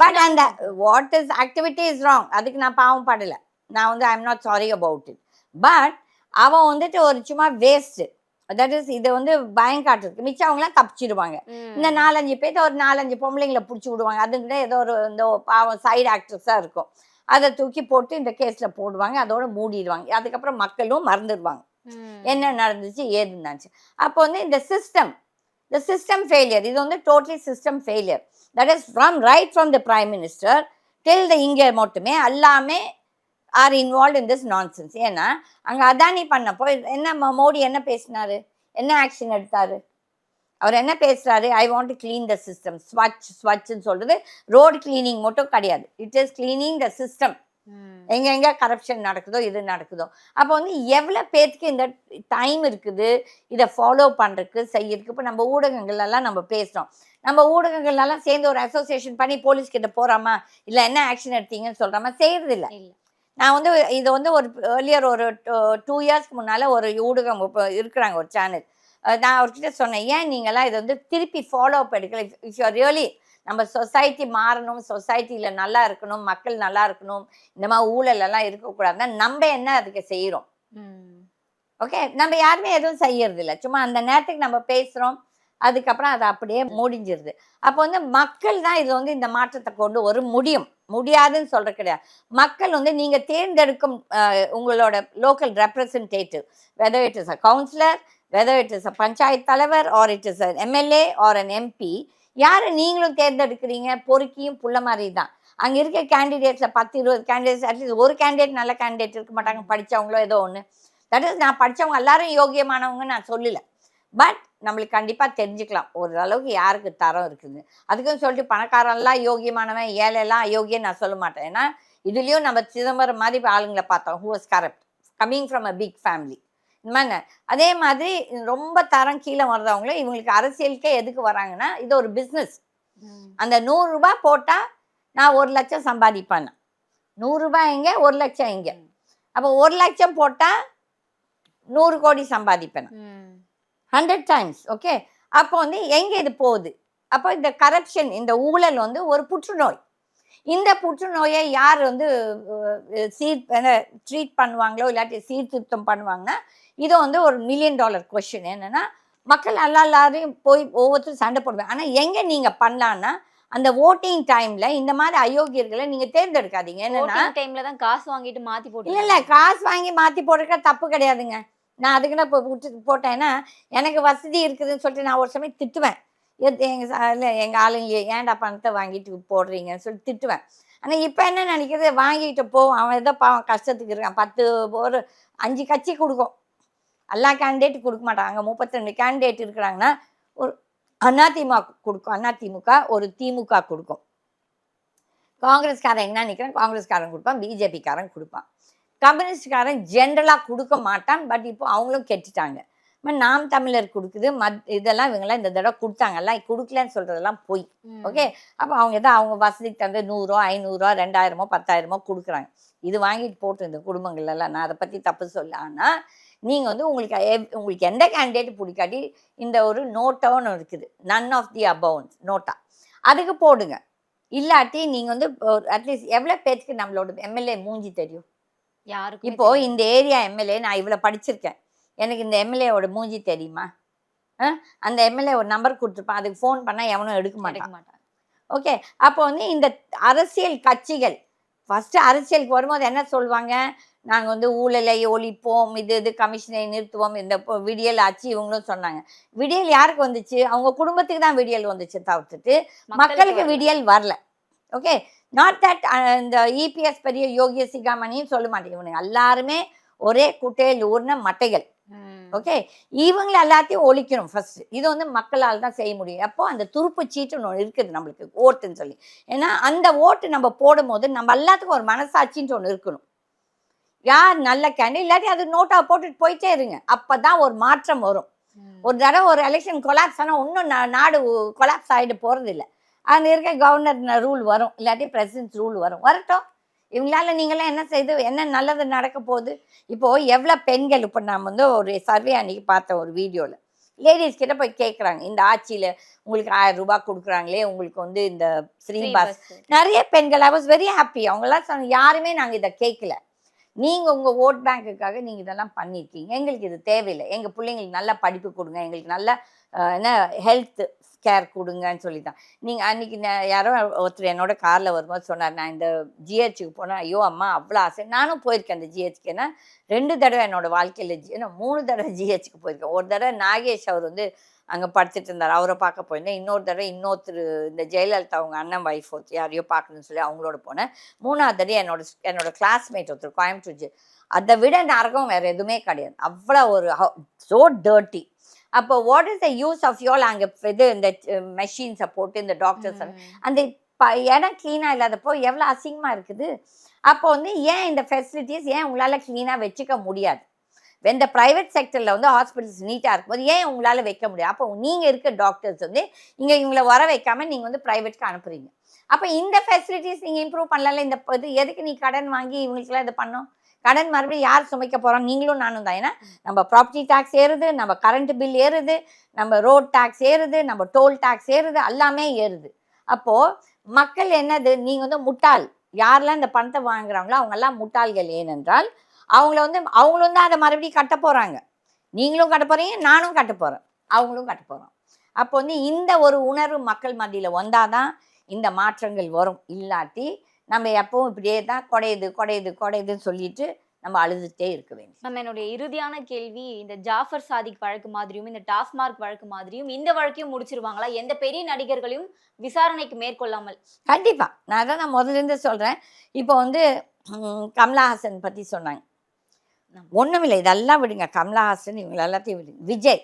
பட் அந்த what is activity is wrong, அதுக்கு நான் பாவம் படலை. நான் வந்து ஐ am not sorry about it. But அவன் வந்துட்டு ஒரு சும்மா வேஸ்ட்டு. தட் இஸ் இதை வந்து பயம் காட்டுறதுக்கு. மிச்சம் அவங்களாம் தப்பிச்சிடுவாங்க. இந்த 4-5 பேர்த்த ஒரு 4-5 பொம்பளைங்களை பிடிச்சி விடுவாங்க. அதுக்கிட்ட ஏதோ ஒரு இந்த பாவம் சைடு ஆக்ட்ரஸாக இருக்கும், அதை தூக்கி போட்டு இந்த கேஸில் போடுவாங்க, அதோட மூடிடுவாங்க. அதுக்கப்புறம் மக்களும் மறந்துடுவாங்க என்ன நடந்துச்சு ஏதுன்னாச்சு. அப்போ வந்து இந்த சிஸ்டம் ஃபெயிலியர். இது வந்து totally system failure. That is right from the prime minister till இங்கே மட்டுமே எல்லாமே are involve in this nonsense. ஏன்னா அங்கே அதானி பண்ணப்போ என்ன மோடி என்ன பேசினாரு, என்ன ஆக்ஷன் எடுத்தாரு? அவர் என்ன பேசுகிறாரு? I want to clean the system. ஸ்வச்ன்னு சொல்கிறது ரோடு கிளீனிங் மட்டும் கிடையாது, it is cleaning the system. எங்கெங்கே கரப்ஷன் நடக்குதோ இது நடக்குதோ. அப்போ வந்து எவ்வளோ பேருக்கு இந்த டைம் இருக்குது இதை ஃபாலோ பண்ணுறதுக்கு செய்யறதுக்கு? இப்போ நம்ம ஊடகங்கள்லாம் நம்ம பேசுகிறோம். நம்ம ஊடகங்கள்லாம் சேர்ந்து ஒரு அசோசியேஷன் பண்ணி போலீஸ்கிட்ட போகிறாமா, இல்லை என்ன ஆக்ஷன் எடுத்தீங்கன்னு சொல்கிறாமா? செய்கிறதில்ல. நான் வந்து இதை வந்து ஒரு ஏர்லியர் ஒரு 2 இயர்ஸ்க்கு முன்னால் ஒரு ஊடகம் இப்போ இருக்கிறாங்க, ஒரு சேனல். நான் அவர்கிட்ட சொன்னேன், ஏன் நீங்கள்லாம் இதை வந்து திருப்பி ஃபாலோ அப் எடுக்கல? இஃப் யூ ரியலி நம்ம சொசைட்டி மாறணும், சொசைட்டியில் நல்லா இருக்கணும், மக்கள் நல்லா இருக்கணும், இந்த மாதிரி ஊழலெல்லாம் இருக்கக்கூடாதுன்னா நம்ம என்ன அதுக்கு செய்கிறோம்? ஓகே, நம்ம யாருமே எதுவும் செய்யறதில்ல. சும்மா அந்த நேரத்துக்கு நம்ம பேசுகிறோம், அதுக்கப்புறம் அதை அப்படியே முடிஞ்சிருது. அப்போ வந்து மக்கள் தான் இது வந்து இந்த மாற்றத்தை கொண்டு வர முடியும். முடியாதுன்னு சொல்ற கிடையாது. மக்கள் வந்து நீங்க தேர்ந்தெடுக்கும் உங்களோட local representative, whether it is a councillor, whether it is a panchayat தலைவர், or it is an MLA or an MP, யாரை நீங்களும் தேர்ந்தெடுக்கிறீங்க? பொறுக்கியும் புள்ள மாதிரி தான். அங்க இருக்க கேண்டிடேட்ஸ்ல 10-20 கேண்டிடேட்ஸ், அட்லீஸ்ட் ஒரு கேண்டிடேட் நல்ல கேண்டிடேட் இருக்க மாட்டாங்க, படிச்சவங்களோ ஏதோ ஒன்று. தட் இஸ், நான் படிச்சவங்க எல்லாரும் யோகியமானவங்க நான் சொல்லல. பட் நம்மளுக்கு கண்டிப்பா தெரிஞ்சுக்கலாம் ஓரளவுக்கு யாருக்கு தரம் இருக்குது. அதுக்குன்னு சொல்லிட்டு பணக்காரன்லாம் யோகியமானவன், ஏழைலாம் அயோக்கியன்னு நான் சொல்ல மாட்டேன். ஏன்னா இதுலயும் நம்ம சிதம்பரம் மாதிரி ஆளுங்களை பார்த்தோம், who was corrupt, coming from a big family. இந்த மாதிரி அதே மாதிரி ரொம்ப தரம் கீழே வர்றவங்களும் இவங்களுக்கு அரசியலுக்கே எதுக்கு வராங்கன்னா, இது ஒரு பிஸ்னஸ். அந்த 100 ரூபாய் போட்டா நான் 1 லட்சம் சம்பாதிப்பேன். 100 ரூபாய் எங்க, 1 லட்சம் எங்க? அப்போ 1 லட்சம் போட்டா 100 கோடி சம்பாதிப்பேன், 100 டைம்ஸ். ஓகே, அப்போ வந்து எங்க இது போகுது? அப்போ இந்த கரப்ஷன், இந்த ஊழல் வந்து ஒரு புற்றுநோய். இந்த புற்றுநோயை யார் வந்து ட்ரீட் பண்ணுவாங்களோ இல்லாட்டி சீர்திருத்தம் பண்ணுவாங்கன்னா, இது வந்து ஒரு $1 மில்லியன் கொஸ்டின். என்னன்னா, மக்கள் எல்லாரையும் போய் ஒவ்வொருத்தரும் சண்டை போடுவேன். ஆனா எங்க நீங்க பண்ணலான்னா, அந்த ஓட்டிங் டைம்ல இந்த மாதிரி அயோக்கியர்களை நீங்க தேர்ந்தெடுக்காதீங்க. என்னன்னா டைம்ல தான் காசு வாங்கிட்டு மாத்தி போட்டு இல்ல காசு வாங்கி மாத்தி போடுறதுக்கு தப்பு கிடையாதுங்க. நான் அதுக்குன்னு இப்போ விட்டு போட்டேன்னா, எனக்கு வசதி இருக்குதுன்னு சொல்லிட்டு நான் ஒரு சமயம் திட்டுவேன். எங்கள் ஆளுங்க ஏன்டா பணத்தை வாங்கிட்டு போடுறீங்கன்னு சொல்லி திட்டுவேன். ஆனால் இப்போ என்ன நினைக்கிறது, வாங்கிட்டு போவோம், அவன் ஏதோ பாவம் கஷ்டத்துக்கு இருக்கான். 10 ஒரு 5 கட்சி கொடுக்கும், எல்லா கேண்டிடேட் கொடுக்க மாட்டாங்க. அங்கே 32 கேண்டிடேட் இருக்கிறாங்கன்னா, ஒரு அதிமுக கொடுக்கும், அதிமுக ஒரு திமுக கொடுக்கும், காங்கிரஸ்காரன் என்ன நினைக்கிறான், காங்கிரஸ்காரன் கொடுப்பான், பிஜேபிக்காரன் கொடுப்பான், கம்யூனிஸ்ட்காரன் ஜென்ரலாக கொடுக்க மாட்டான். பட் இப்போ அவங்களும் கெட்டுட்டாங்க. நாம் தமிழர் கொடுக்குது, இதெல்லாம் இவங்கெல்லாம் இந்த தடவை கொடுத்தாங்க, எல்லாம் கொடுக்கலன்னு சொல்றதெல்லாம் போய். ஓகே, அப்போ அவங்க தான் அவங்க வசதிக்கு தந்து 100, 500, 2000, 10,000 கொடுக்குறாங்க. இது வாங்கிட்டு போட்டு இந்த குடும்பங்கள்லாம், நான் அதை பற்றி தப்பு சொல்ல. ஆனால் நீங்கள் வந்து உங்களுக்கு எந்த கேண்டிடேட் பிடிக்காட்டி இந்த ஒரு நோட்டான்னு இருக்குது, நன் ஆஃப் தி அபவுன்ஸ் நோட்டா, அதுக்கு போடுங்க. இல்லாட்டி நீங்கள் வந்து அட்லீஸ்ட் எவ்வளோ பேருக்கு நம்மளோட எம்எல்ஏ மூஞ்சி தெரியும்? யாருக்கு இப்போ இந்த ஏரியா எம்எல்ஏ நான் இவ்வளோ படிச்சிருக்கேன், எனக்கு இந்த எம்எல்ஏவோட மூஞ்சி தெரியுமா? அந்த எம்எல்ஏ ஒரு நம்பர் கொடுத்துருப்பான், அதுக்கு ஃபோன் பண்ணால் எவனும் எடுக்க மாட்டான். ஓகே, அப்போ வந்து இந்த அரசியல் கட்சிகள் ஃபஸ்ட்டு அரசியலுக்கு வரும்போது என்ன சொல்லுவாங்க, நாங்கள் வந்து ஊழலை ஒழிப்போம், இது கமிஷனை நிறுத்துவோம், இந்த விடியல் ஆச்சு இவங்களும் சொன்னாங்க. விடியல் யாருக்கு வந்துச்சு? அவங்க குடும்பத்துக்கு தான் விடியல் வந்துச்சு, தவிர்த்துட்டு மக்களுக்கு விடியல் வரல. ஓகே, நாட் தட் இந்த இபிஎஸ் பெரிய யோகிய சிகாமணின்னு சொல்ல மாட்டேங்க, இவனுங்க எல்லாருமே ஒரே குட்டையில் ஊர்ன மட்டைகள். ஓகே, இவங்களை எல்லாத்தையும் ஒழிக்கணும் ஃபர்ஸ்ட். இது வந்து மக்களால் தான் செய்ய முடியும். அப்போ அந்த துருப்பு சீட்டுன்னு ஒன்று இருக்குது நம்மளுக்கு, ஓட்டுன்னு சொல்லி. ஏன்னா அந்த ஓட்டு நம்ம போடும்போது நம்ம எல்லாத்துக்கும் ஒரு மனசாட்சின்னு ஒன்று இருக்கணும். யார் நல்ல கேண்டிடேட், இல்லாட்டி அது நோட்டா போட்டுட்டு போயிட்டே இருங்க, அப்பதான் ஒரு மாற்றம் வரும். ஒரு தடவை ஒரு எலெக்ஷன் கொலாப்ஸ் ஆனால் இன்னும் நாடு கொலாப்ஸ் ஆகிட்டு போகிறது இல்லை. அங்கே இருக்க கவர்னர் ரூல் வரும், இல்லாட்டி பிரசிடென்ட் ரூல் வரட்டும். இவங்களால நீங்களாம் என்ன செய்து என்ன நல்லது நடக்க போகுது? இப்போது எவ்வளோ பெண்கள், இப்போ நான் வந்து ஒரு சர்வே அன்றைக்கி பார்த்தேன் ஒரு வீடியோவில், லேடிஸ் கிட்ட போய் கேட்குறாங்க, இந்த ஆட்சியில் உங்களுக்கு 1000 ரூபாய் கொடுக்குறாங்களே, உங்களுக்கு வந்து இந்த ஃப்ரீ பஸ். நிறைய பெண்கள், ஐ வாஸ் வெரி ஹாப்பி. அவங்களாம் யாருமே நாங்கள் இதை கேட்கல, நீங்கள் உங்கள் ஓட் பேங்க்குக்காக நீங்கள் இதெல்லாம் பண்ணியிருக்கீங்க, எங்களுக்கு இது தேவையில்லை, எங்கள் பிள்ளைங்களுக்கு நல்ல படிப்பு கொடுங்க, எங்களுக்கு நல்ல என்ன ஹெல்த் கேர் கொடுங்கன்னு சொல்லி தான். நீங்கள் அன்றைக்கி யாரோ ஒருத்தர் என்னோட காரில் வரும்போது சொன்னார், நான் இந்த ஜிஹெச்சுக்கு போனேன், ஐயோ அம்மா அவ்வளோ ஆசை. நானும் போயிருக்கேன் அந்த ஜிஹெச்சுக்கு. ஏன்னா 2 தடவை என்னோடய வாழ்க்கையில், ஏன்னா 3 தடவை ஜிஹெச்சுக்கு போயிருக்கேன். ஒரு தடவை நாகேஷ் அவர் வந்து அங்கே படிச்சுட்டு இருந்தார், அவரை பார்க்க போயிருந்தேன். இன்னொரு தடவை இன்னொருத்தர், இந்த ஜெயலலிதா அவங்க அண்ணன் ஒய்ஃப் யாரையோ பார்க்கணுன்னு சொல்லி அவங்களோட போனேன். 3ஆவது தடவை என்னோட கிளாஸ்மேட் ஒருத்தர் கோயம்புத்தூர். அதை விட நரகம் வேறு எதுவுமே கிடையாது, அவ்வளோ ஒரு ஸோ டர்ட்டி. அப்போ what is the use of யோல்? அங்கே இது இந்த மெஷின்ஸை போட்டு இந்த டாக்டர்ஸ் அந்த இடம் க்ளீனாக இல்லாதப்போ எவ்வளோ அசிங்கமாக இருக்குது. அப்போ வந்து ஏன் இந்த ஃபெசிலிட்டிஸ் ஏன் உங்களால் க்ளீனாக வச்சுக்க முடியாது? இந்த ப்ரைவேட் செக்டரில் வந்து ஹாஸ்பிட்டல்ஸ் நீட்டாக இருக்கும்போது ஏன் உங்களால் வைக்க முடியாது? அப்போ நீங்கள் இருக்க டாக்டர்ஸ் வந்து இங்கே இவங்களை வர வைக்காமல் நீங்கள் வந்து ப்ரைவேட்க்கு அனுப்புறீங்க. அப்போ இந்த ஃபெசிலிட்டிஸ் நீங்கள் இம்ப்ரூவ் பண்ணல. இந்த இது எதுக்கு நீ கடன் வாங்கி இவங்களுக்குலாம் இது பண்ணோம்? கடன் மறுபடியும் யார் சுமைக்க போகிறோம்? நீங்களும் நானும் தான். ஏன்னா நம்ம ப்ராப்பர்ட்டி டேக்ஸ் ஏறுது, நம்ம கரண்ட் பில் ஏறுது, நம்ம ரோட் டேக்ஸ் ஏறுது, நம்ம டோல் டேக்ஸ் ஏறுது, எல்லாமே ஏறுது. அப்போது மக்கள் என்னது, நீங்கள் வந்து முட்டாள். யாரெல்லாம் இந்த பணத்தை வாங்குறாங்களோ அவங்கெல்லாம் முட்டாள்கள். ஏனென்றால் அவங்களும் தான் அதை மறுபடியும் கட்ட போகிறாங்க. நீங்களும் கட்ட போகிறீங்க, நானும் கட்ட போகிறேன், அவங்களும் கட்ட போகிறோம். அப்போ வந்து இந்த ஒரு உணர்வு மக்கள் மத்தியில் வந்தால் தான் இந்த மாற்றங்கள் வரும். இல்லாட்டி நம்ம எப்பவும் இப்படியே தான் குடையுதுன்னு சொல்லிட்டு நம்ம அழுதுகிட்டே இருக்க வேண்டியது. நம்ம என்னுடைய இறுதியான கேள்வி, இந்த ஜாஃபர் சாதிக் வழக்கு மாதிரியும் இந்த டாஸ்மார்க் வழக்கு மாதிரியும் இந்த வழக்கையும் முடிச்சிருவாங்களா? எந்த பெரிய நடிகர்களையும் விசாரணைக்கு மேற்கொள்ளாமல்? கண்டிப்பா. நான் முதல்ல இருந்து சொல்றேன். இப்போ வந்து கமலஹாசன் பத்தி சொன்னாங்க. ஒண்ணுமில்லை, இதெல்லாம் விடுங்க. கமலஹாசன் இவங்க எல்லாத்தையும் விடுங்க.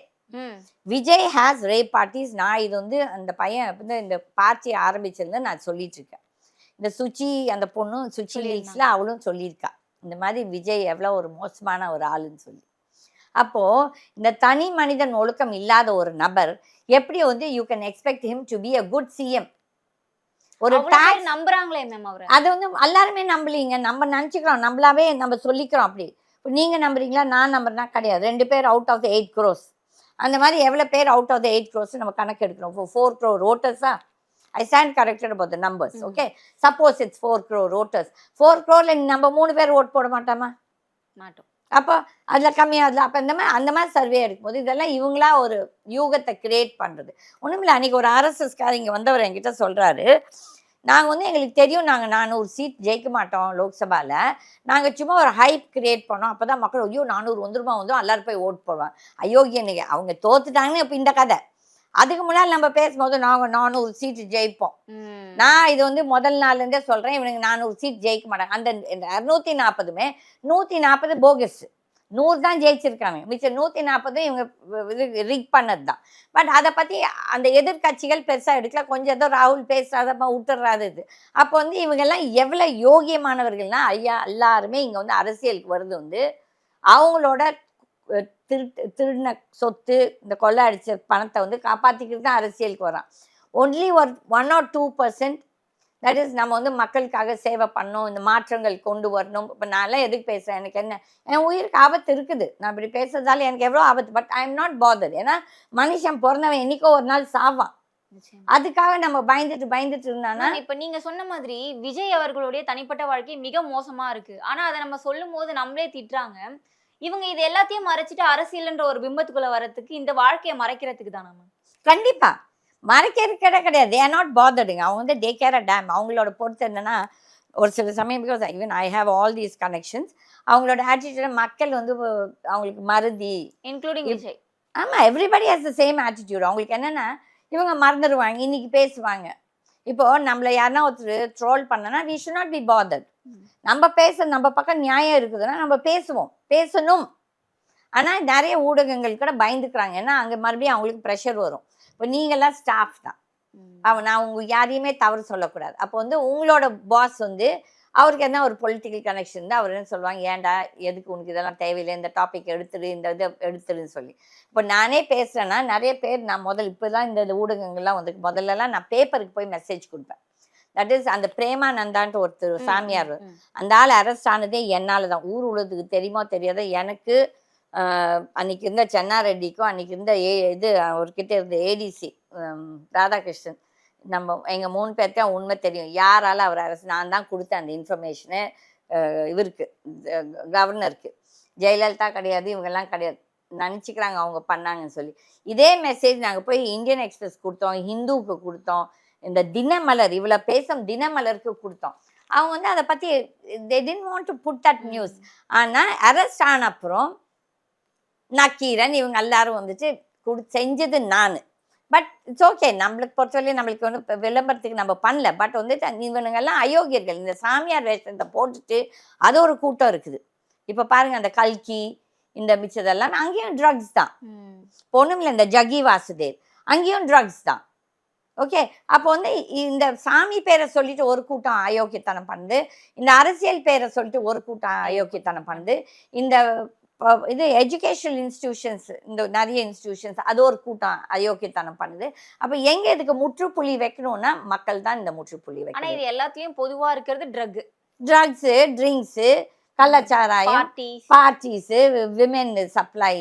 Vijay has rape parties. நான் இது வந்து அந்த பையன் வந்து இந்த பார்ட்டி ஆரம்பிச்சிருந்த நான் சொல்லிட்டு இருக்கேன். இந்த சுச்சி அந்த பொண்ணும் சுச்சி லீக்ஸ்ல அவளும் சொல்லியிருக்கா இந்த மாதிரி விஜய் எவ்வளோ ஒரு மோசமான ஒரு ஆளுன்னு சொல்லி. அப்போ இந்த தனி மனிதன் ஒழுக்கம் இல்லாத ஒரு நபர் எப்படி வந்து you can expect him to be a good CM? ஒரு டாக்ஸ் நம்புறாங்களே மேம் அவரை. அது வந்து எல்லாருமே நம்பலீங்க. நம்ம நினச்சிக்கிறோம், நம்மளாவே நம்ம சொல்லிக்கிறோம். அப்படி இப்போ நீங்கள் நம்புறீங்களா, நான் நம்புறேன்னா கிடையாது. 2 பேர் அவுட் ஆஃப் த 8 crores. அந்த மாதிரி எவ்வளோ பேர் அவுட் ஆஃப் த 8 crores நம்ம கணக்கு எடுக்கிறோம். 4 crore voters-ஆ? I stand corrected about the numbers. Okay, suppose it's 4 crore voters. 4 crore நம்ம 3 பேர் ஓட் போட மாட்டோமா? மாட்டோம். அப்போ அதில் கம்மியாகுது. அப்போ அந்த மாதிரி சர்வே எடுக்கும்போது இதெல்லாம் இவங்களா ஒரு யூகத்தை கிரியேட் பண்ணுறது. ஒன்றுமில்லை, அன்றைக்கி ஒரு ஆர்எஸ்எஸ்கார் இங்கே வந்தவர் என்கிட்ட சொல்கிறாரு, நாங்கள் வந்து எங்களுக்கு தெரியும் நாங்கள் 400 சீட் ஜெயிக்க மாட்டோம் லோக்சபாவில், நாங்கள் சும்மா ஒரு ஹைப் கிரியேட் பண்ணோம். அப்போ தான் மக்கள் ஐயோ 400 வந்துருமா எல்லாரும் போய் ஓட் போடுவாங்க. அயோக்கியனுங்க அவங்க தோத்துட்டாங்கன்னு இப்போ இந்த கதை. அதுக்கு முன்னாடி நம்ம பேசும்போது நாங்கள் 400 சீட்டு ஜெயிப்போம். நான் இது வந்து முதல் நாள்லேருந்தே சொல்கிறேன், இவனுக்கு 400 சீட் ஜெயிக்க மாட்டாங்க. அந்த 240மே 140 போகஸ், 100 தான் ஜெயிச்சிருக்காங்க. மிச்சம் 140 இவங்க இது ரிக் பண்ணது தான். பட் அதை பற்றி அந்த எதிர்கட்சிகள் பெருசாக எடுக்கல. கொஞ்சம் ஏதோ ராகுல் பேசுறாதப்பா விட்டுறாது இது. அப்போ வந்து இவங்கெல்லாம் எவ்வளோ யோகியமானவர்கள்னா, ஐயா எல்லாருமே இங்கே வந்து அரசியலுக்கு வருது வந்து அவங்களோட திருடின சொத்து, இந்த கொள்ளை அடித்த பணத்தை வந்து காப்பாற்றிக்கிட்டு தான் அரசியலுக்கு வரான். ஒன்லி ஒரு 1 or 2% தட் இஸ் நம்ம வந்து மக்களுக்காக சேவை பண்ணணும், இந்த மாற்றங்கள் கொண்டு வரணும். இப்போ நான்லாம் எதுக்கு பேசுகிறேன், எனக்கு என்ன, என் உயிருக்கு ஆபத்து இருக்குது, நான் இப்படி பேசுறதால எனக்கு எவ்வளோ ஆபத்து. But I am not bothered. ஏன்னா மனுஷன் பிறந்தவன் என்னைக்கோ ஒரு நாள் சாவான். அதுக்காக நம்ம பயந்துட்டு இருந்தானா? இப்ப நீங்க சொன்ன மாதிரி விஜய் அவர்களுடைய தனிப்பட்ட வாழ்க்கை மிக மோசமா இருக்கு. ஆனா அதை நம்ம சொல்லும் போது நம்மளே திட்டுறாங்க. இவங்க இது எல்லாத்தையும் மறைச்சிட்டு அரசியல்ன்ற ஒரு பிம்பத்துக்குள்ள வரதுக்கு இந்த வாழ்க்கையை மறைக்கிறதுக்கு தானே? கண்டிப்பா மறைக்கிறது கிடையாது. தே ஆர் நாட் பாதர்டுங்க. அவங்க வந்து டே கேர் அ டேம். அவங்களோட பொறுத்து என்னன்னா, ஒரு சில சமயம் because even I have all these connections, அவங்களோட ஆட்டிடியூட் மக்கள் வந்து அவங்களுக்கு மருதி இன்க்ளூடிங் விஜய். ஆமாம், everybody has the same attitude. அவங்களுக்கு என்னென்னா இவங்க மறந்துடுவாங்க, இன்னைக்கு பேசுவாங்க. இப்போது நம்மளை யாருன்னா ஒருத்தர் ட்ரோல் பண்ணனா we should not be bothered. நம்ம பக்கம் நியாயம் இருக்குதுன்னா நம்ம பேசணும். ஆனால் நிறைய ஊடகங்கள் கூட பயந்துக்கிறாங்க. ஏன்னா அங்கே மறுபடியும் அவங்களுக்கு ப்ரெஷர் வரும். இப்போ நீங்கள்லாம் ஸ்டாஃப் தான், நான் உங்கள் யாரையுமே தவறு சொல்லக்கூடாது. அப்போ வந்து உங்களோட பாஸ் வந்து அவருக்கு என்ன ஒரு பொலிட்டிக்கல் கனெக்ஷன் இருந்தால் அவர் என்ன சொல்லுவாங்க, ஏன்டா எதுக்கு உனக்கு இதெல்லாம் தேவையில்லை, இந்த டாபிக் எடுத்துடு, இந்த இதை எடுத்துடுன்னு சொல்லி. இப்போ நானே பேசுகிறேன்னா நிறைய பேர் நான் இப்போ தான் இந்த ஊடகங்கள்லாம் வந்து முதல்லலாம் நான் பேப்பருக்கு போய் மெசேஜ் கொடுப்பேன். தட் இஸ் அந்த பிரேமானந்தான்ட்டு ஒருத்தர் சாமியார், அந்த ஆள் அரெஸ்ட் ஆனதே என்னால் தான். ஊர் உலகத்துக்கு தெரியுமோ தெரியாத எனக்கு அன்னைக்கு இருந்த சென்னாரெட்டிக்கும் அன்னைக்கு இருந்த இது அவர்கிட்ட இருந்த ஏடிசி ராதாகிருஷ்ணன், நம்ம எங்கள் 3 பேர்த்தையும் உண்மை தெரியும் யாரால அவர் அரசு. நான் தான் கொடுத்தேன் அந்த இன்ஃபர்மேஷனு இவருக்கு, கவர்னருக்கு. ஜெயலலிதா கிடையாது, இவங்கெல்லாம் கிடையாது, நினச்சிக்கிறாங்க அவங்க பண்ணாங்கன்னு சொல்லி. இதே மெசேஜ் நாங்கள் போய் இந்தியன் எக்ஸ்பிரஸ் கொடுத்தோம், ஹிந்துவுக்கு கொடுத்தோம், இந்த தினமலர் இவ்வளோ பேசும் தினமலருக்கு கொடுத்தோம். அவங்க வந்து அதை பற்றி they didn't want to put that news. ஆனால் அரெஸ்ட் ஆன அப்புறம் நக்கீரன் இவங்க எல்லாரும் வந்துட்டு செஞ்சது நான். பட் இட்ஸ் ஓகே, நம்மளுக்கு பொறுத்தவரையும் நம்மளுக்கு வந்து விளம்பரத்துக்கு நம்ம பண்ணல. பட் வந்துட்டு இவனுங்கெல்லாம் அயோக்கியர்கள். இந்த சாமியார் வேஷத்தை போட்டுட்டு அது ஒரு கூட்டம் இருக்குது. இப்போ பாருங்க, அந்த கல்கி இந்த மிச்சதெல்லாம் அங்கேயும் ட்ரக்ஸ் தான். பொண்ணுமில்ல இந்த ஜகி வாசுதேவ் அங்கேயும் ட்ரக்ஸ் தான். ஓகே, அப்போ வந்து இந்த சாமி பேரை சொல்லிட்டு ஒரு கூட்டம் அயோக்கியத்தனம் பண்ணுது, இந்த அரசியல் பேரை சொல்லிட்டு ஒரு கூட்டம் அயோக்கியத்தனம் பண்ணுது, இந்த இது எஜுகேஷனல் இன்ஸ்டிடியூஷன்ஸ், இந்த நிறைய இன்ஸ்டிடியூஷன்ஸ் அது ஒரு கூட்டம் அயோக்கியத்தனம் பண்ணுது. அப்போ எங்கே இதுக்கு முற்றுப்புள்ளி வைக்கணும்னா மக்கள் தான் இந்த முற்றுப்புள்ளி வைக்கணும். ஆனால் இது எல்லாத்துலேயும் பொதுவாக இருக்கிறது ட்ரக்ஸு, ட்ரிங்க்ஸு, கள்ளச்சாராயம், பார்ட்டிஸு, விமென் சப்ளை.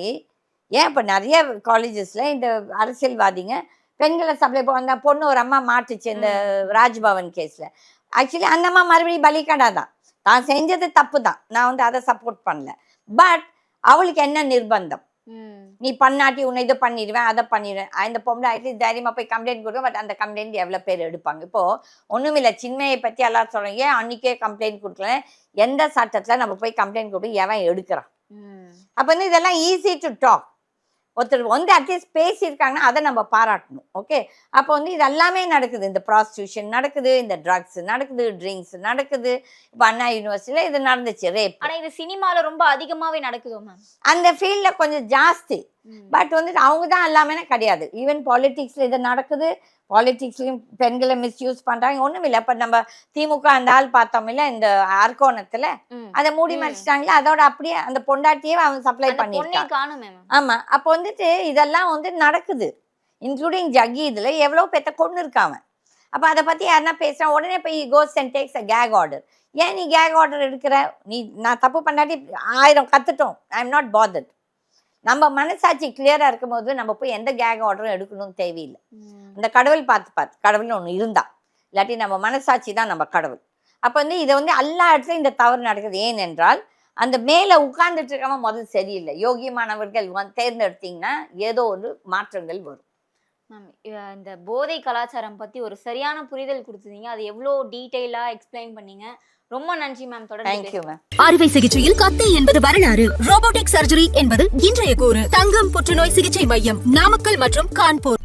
ஏன் இப்போ நிறைய காலேஜஸில் இந்த அரசியல்வாதிங்க பெண்களை சப்ளை அந்த பொண்ணு ஒரு அம்மா மாட்டுச்சு இந்த ராஜ்பவன் கேஸில். ஆக்சுவலி அந்த அம்மா மறுபடியும் பலிக்கடா தான், தான் செஞ்சது தப்பு தான், நான் வந்து அதை சப்போர்ட் பண்ணல. பட் அவளுக்கு என்ன நிர்பந்தம், நீ பண்ணாட்டி உன்னை இதை பண்ணிடுவேன் அதை பண்ணிடுவேன். இந்த பொம்பளை ஆகிட்டு தைரியமா போய் கம்ப்ளைண்ட் கொடுக்கும். பட் அந்த கம்ப்ளைண்ட் எவ்வளவு பேர் எடுப்பாங்க? இப்போ ஒண்ணுமில்ல, சின்மையை பத்தி எல்லாம் சொல்றோம். ஏன் அன்னைக்கே கம்ப்ளைண்ட் கொடுக்கல? எந்த சட்டத்துல நம்ம போய் கம்ப்ளைண்ட் கொடுத்து எவன் எடுக்கிறான்? அப்ப வந்து இதெல்லாம் ஈஸி டு டாக். ஒருத்தர் வந்து அட்லீஸ்ட் பேசியிருக்காங்கன்னா அதை நம்ம பாராட்டணும். ஓகே, அப்போ வந்து இது எல்லாமே நடக்குது. இந்த ப்ராஸ்டியூஷன் நடக்குது, இந்த ட்ரக்ஸ் நடக்குது, ட்ரிங்க்ஸ் நடக்குது. இப்போ அண்ணா யூனிவர்சிட்டியில் இது நடந்துச்சு, ரேப். ஆனா இது சினிமால ரொம்ப அதிகமாவே நடக்குதோ மேம்? அந்த ஃபீல்ட்ல கொஞ்சம் ஜாஸ்தி. பட் வந்து அவங்க தான் எல்லாமே கிடையாது. ஈவன் பாலிடிக்ஸ்ல இது நடக்குது. பாலிடிக்ஸ்லயும் பெண்களை மிஸ்யூஸ் பண்றாங்க. ஒண்ணும் இல்லை. இப்ப நம்ம திமுக அந்த ஆள் பார்த்தோம் இல்ல, இந்த அரக்கோணத்துல அதை மூடி மறைச்சிட்டாங்களே, அதோட அப்படியே அந்த பொண்டாட்டியே அவன் சப்ளை பண்ணிருக்கான். ஆமா, அப்ப வந்துட்டு இதெல்லாம் வந்து நடக்குது. இன்க்ளூடிங் ஜக்கி இதுல எவ்வளவு பேத்த கொண்டு இருக்காங்க. அப்ப அதை பத்தி யாருன்னா பேசுறான், உடனே போய் goes and takes a cake order. ஏன் நீ கேக் ஆர்டர் எடுக்கிற? நான் தப்பு பண்ணாட்டி 1000 கத்துட்டோம். I am not bothered. நம்ம மனசாட்சி கிளியரா இருக்கும் போது நம்ம போய் எந்த கேக் ஆர்டரும் எடுக்கணும்னு தேவையில்லை. அந்த கடவுள் பார்த்து கடவுள்னு ஒன்று இருந்தா, இல்லாட்டி நம்ம மனசாட்சி தான் நம்ம கடவுள். அப்போ வந்து இதை வந்து எல்லா இடத்துலையும் இந்த தவறு நடக்குது. ஏனென்றால் அந்த மேலே உட்கார்ந்துட்டு இருக்கவன் முதல் சரியில்லை. யோகியமானவர்கள் தேர்ந்தெடுத்தீங்கன்னா ஏதோ ஒரு மாற்றங்கள் வரும். மேம், இந்த போதை கலாச்சாரம் பத்தி ஒரு சரியான புரிதல் கொடுத்துருந்தீங்க. அது எவ்வளோ டீட்டெயிலா எக்ஸ்பிளைன் பண்ணீங்க. ரொம்ப நன்றி மேம். Thank you ma'am. அறுவை சிகிச்சையில் கத்தை என்பது வரலாறு, ரோபோட்டிக் சர்ஜரி என்பது இன்றைய கூறு. தங்கம் புற்றுநோய் சிகிச்சை மையம், நாமக்கல் மற்றும் கான்பூர்.